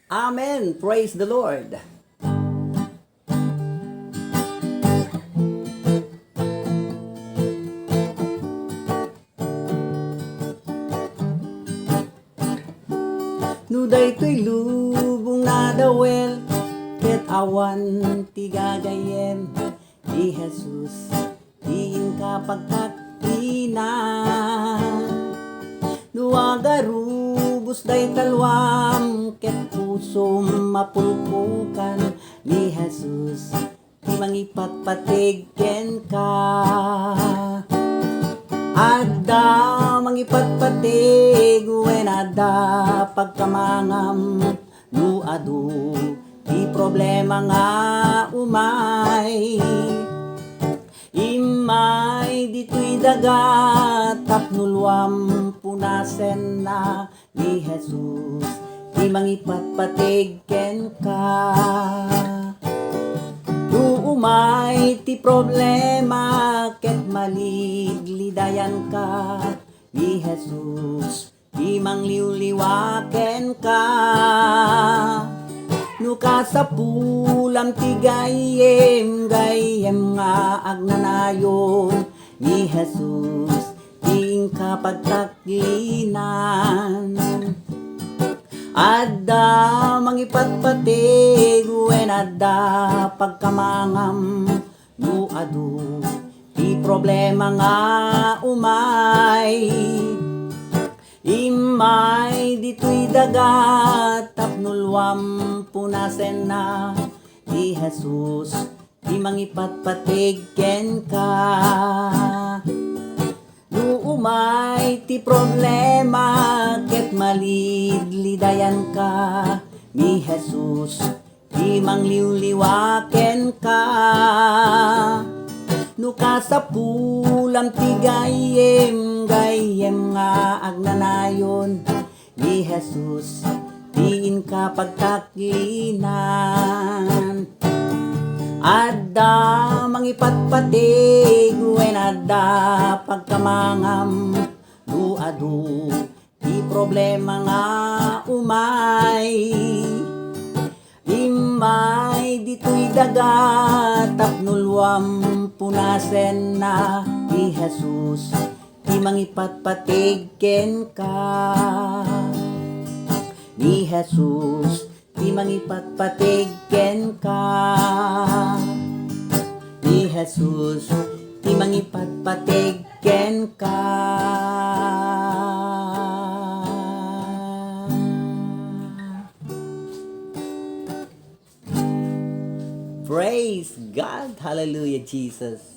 Amen. Praise the Lord. Nuday to'y lubong na dawel, ket awan ti gagayem, ni Jesus, diin ka pagtakina. Nuagarubos day talwam, ket pusom mapulpukan, ni Jesus, di mangipatpatigken ka. Ada mangipatpatig wen ada pagkamangam no adu di problema nga umay imay dito'y dagat tapnulwam punasen na ni Jesus di mangipatpatigken ka. Umay ti problema ket maliglidayan ka ni Jesus di mangliwliwaken ka. No kasapulam ti gayem nga agnanayon ni Jesus di kapagtaklinan. Ada mangipatpatig wen ada pagkamangam no adu di problema nga umay imay dito'y dagat tapnulwam punasen na ni Jesus di mangipatpatigken ka. Umay ti problema ket malidlidayan ka ni Jesus di mangliwliwaken ka. No kasapulam ti gayem nga agnanayon ni Jesus diin ka pagtaklinan. Ada mangipatpatig wen ada pagkamangam no adu di problema nga umay imay dito'y dagat tapnulwam punasen na ni Jesus di mangipatpatigken ka. Ni Jesus di mangipatpatigken ka. Ni Jesus di mangipatpatigken ka. Praise God. Hallelujah, Jesus.